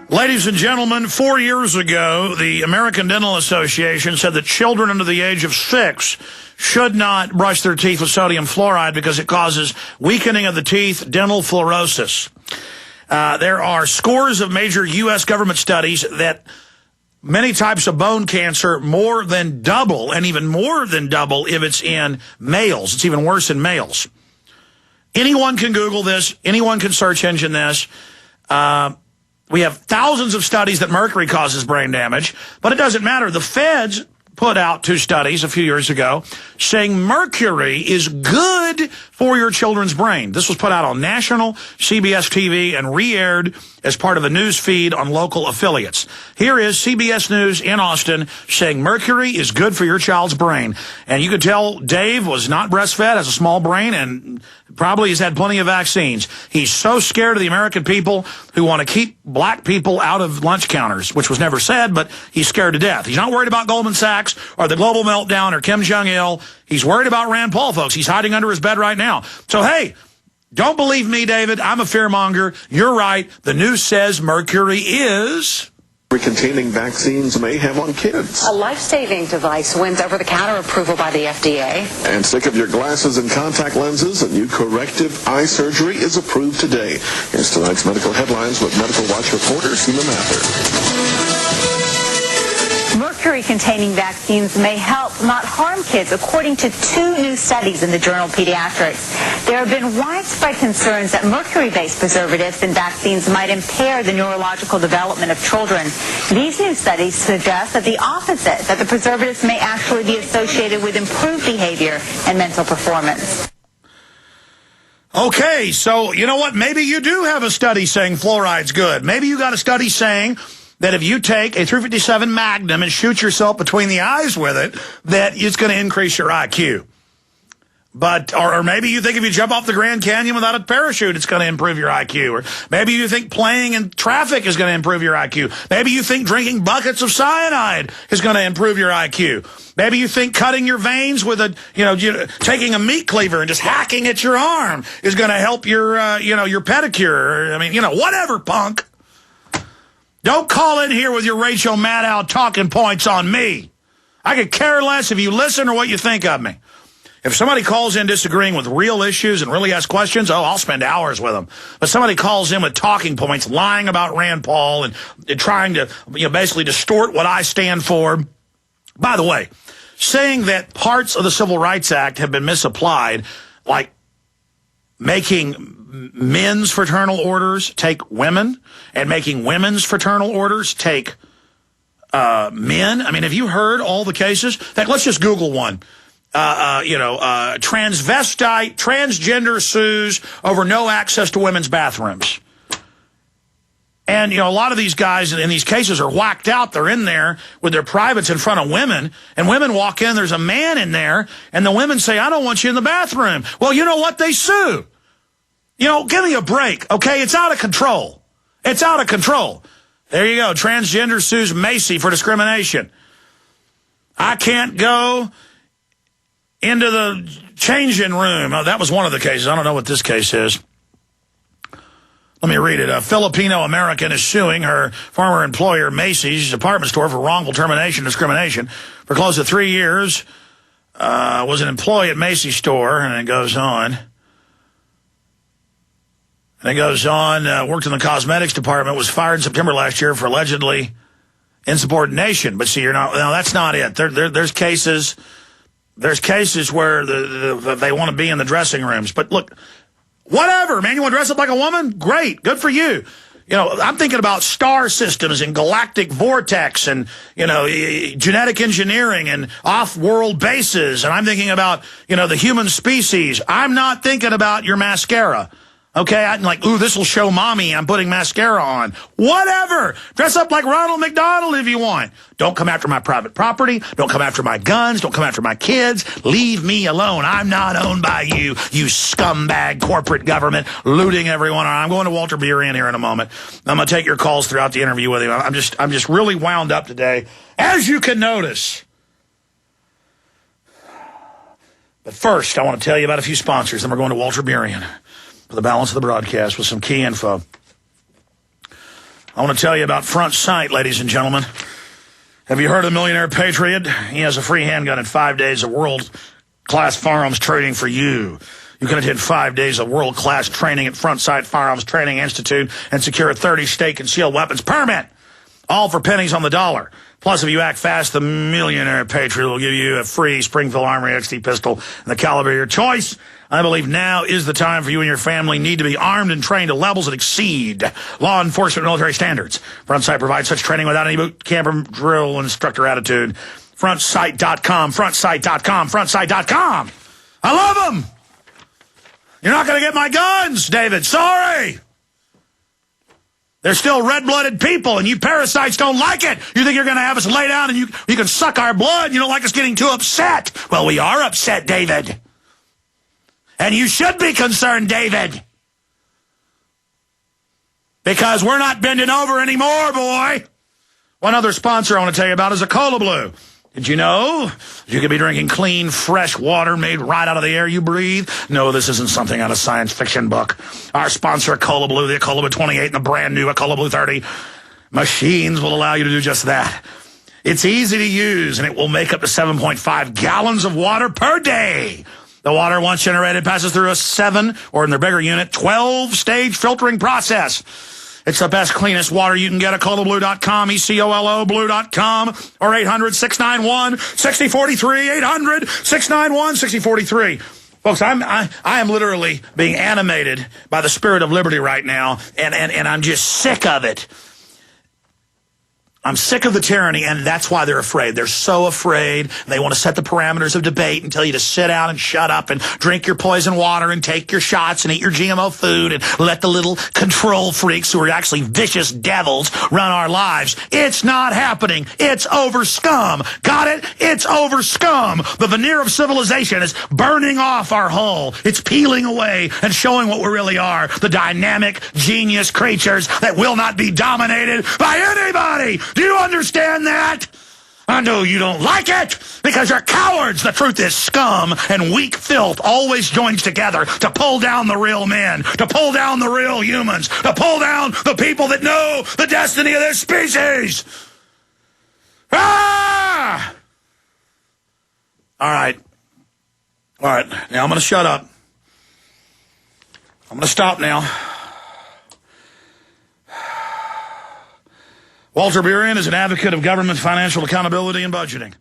Ladies and gentlemen, 4 years ago, the American Dental Association said that children under the age of 6 should not brush their teeth with sodium fluoride because it causes weakening of the teeth, dental fluorosis. There are scores of major U.S. government studies that many types of bone cancer more than double, and even more than double if it's in males. It's even worse in males. Anyone can Google this. Anyone can search engine this. We have thousands of studies that mercury causes brain damage, but it doesn't matter. The feds put out 2 studies a few years ago saying mercury is good for your children's brain. This was put out on national CBS TV and re-aired as part of a news feed on local affiliates. Here is CBS News in Austin saying mercury is good for your child's brain. And you could tell Dave was not breastfed, has a small brain, and probably has had plenty of vaccines. He's so scared of the American people who want to keep black people out of lunch counters, which was never said, but he's scared to death. He's not worried about Goldman Sachs or the global meltdown or Kim Jong-il. He's worried about Rand Paul, folks. He's hiding under his bed right now. So, hey, don't believe me, David. I'm a fearmonger. You're right. The news says mercury is containing vaccines may have on kids. A life-saving device wins over-the-counter approval by the FDA. And sick of your glasses and contact lenses? A new corrective eye surgery is approved today. Here's tonight's medical headlines with Medical Watch reporter Seema Mather. Mercury-containing vaccines may help, not harm kids, according to 2 new studies in the journal Pediatrics. There have been widespread concerns that mercury-based preservatives in vaccines might impair the neurological development of children. These new studies suggest that the opposite, that the preservatives may actually be associated with improved behavior and mental performance. Okay, so you know what? Maybe you do have a study saying fluoride's good. Maybe you got a study saying that if you take a 357 Magnum and shoot yourself between the eyes with it, that it's going to increase your IQ. But, or maybe you think if you jump off the Grand Canyon without a parachute, it's going to improve your IQ. Or maybe you think playing in traffic is going to improve your IQ. Maybe you think drinking buckets of cyanide is going to improve your IQ. Maybe you think cutting your veins with taking a meat cleaver and just hacking at your arm is going to help your, your pedicure. I mean, whatever, punk. Don't call in here with your Rachel Maddow talking points on me. I could care less if you listen or what you think of me. If somebody calls in disagreeing with real issues and really asks questions, I'll spend hours with them. But somebody calls in with talking points, lying about Rand Paul and trying to basically distort what I stand for. By the way, saying that parts of the Civil Rights Act have been misapplied, like making men's fraternal orders take women and making women's fraternal orders take men. I mean, have you heard all the cases? Let's just Google one. Transgender sues over no access to women's bathrooms. And, a lot of these guys in these cases are whacked out. They're in there with their privates in front of women, and women walk in, there's a man in there, and the women say, I don't want you in the bathroom. Well, you know what? They sue. Give me a break, okay? It's out of control. It's out of control. There you go. Transgender sues Macy for discrimination. I can't go into the changing room. Oh, that was one of the cases. I don't know what this case is. Let me read it. A Filipino-American is suing her former employer, Macy's department store, for wrongful termination discrimination. For close to 3 years, was an employee at Macy's store, and it goes on. Worked in the cosmetics department, was fired in September last year for allegedly insubordination. But see, that's not it. There's cases where they want to be in the dressing rooms. But look, whatever, man, you want to dress up like a woman? Great, good for you. I'm thinking about star systems and galactic vortex and, genetic engineering and off-world bases. And I'm thinking about, the human species. I'm not thinking about your mascara. Okay, I'm like, ooh, this will show mommy I'm putting mascara on. Whatever. Dress up like Ronald McDonald if you want. Don't come after my private property. Don't come after my guns. Don't come after my kids. Leave me alone. I'm not owned by you scumbag corporate government looting everyone. I'm going to Walter Burien here in a moment. I'm going to take your calls throughout the interview with him. I'm just really wound up today, as you can notice. But first, I want to tell you about a few sponsors. Then we're going to Walter Burien for the balance of the broadcast with some key info. I want to tell you about Front Sight, ladies and gentlemen. Have you heard of the Millionaire Patriot? He has a free handgun in 5 days of world-class firearms training for you. You can attend 5 days of world-class training at Front Sight Firearms Training Institute and secure a 30-state concealed weapons permit, all for pennies on the dollar. Plus, if you act fast, the Millionaire Patriot will give you a free Springfield Armory XT pistol and the caliber of your choice. I believe now is the time for you and your family need to be armed and trained to levels that exceed law enforcement military standards. Front Sight provides such training without any boot camp or drill instructor attitude. FrontSight.com, FrontSight.com, FrontSight.com. I love them. You're not going to get my guns, David. Sorry. They're still red-blooded people, and you parasites don't like it. You think you're going to have us lay down and you can suck our blood. You don't like us getting too upset. Well, we are upset, David. And you should be concerned, David. Because we're not bending over anymore, boy. One other sponsor I want to tell you about is a Cola Blue. Did you know you could be drinking clean, fresh water made right out of the air you breathe? No, this isn't something out of a science fiction book. Our sponsor, Cola Blue, the Cola Blue 28 and the brand new Cola Blue 30 machines will allow you to do just that. It's easy to use, and it will make up to 7.5 gallons of water per day. The water, once generated, passes through a 7, or in their bigger unit, 12-stage filtering process. It's the best, cleanest water you can get at colablue.com, ECOLO blue.com, or 800-691-6043, 800-691-6043. Folks, I am literally being animated by the spirit of liberty right now, and I'm just sick of it. I'm sick of the tyranny, and that's why they're afraid. They're so afraid. They want to set the parameters of debate and tell you to sit down and shut up and drink your poison water and take your shots and eat your GMO food and let the little control freaks who are actually vicious devils run our lives. It's not happening. It's over, scum. Got it? It's over, scum. The veneer of civilization is burning off our hull. It's peeling away and showing what we really are, the dynamic, genius creatures that will not be dominated by anybody. Do you understand that? I know you don't like it because you're cowards. The truth is scum and weak filth always joins together to pull down the real men, to pull down the real humans, to pull down the people that know the destiny of this species. Ah! All right. Now I'm going to shut up. I'm going to stop now. Walter Burien is an advocate of government financial accountability and budgeting.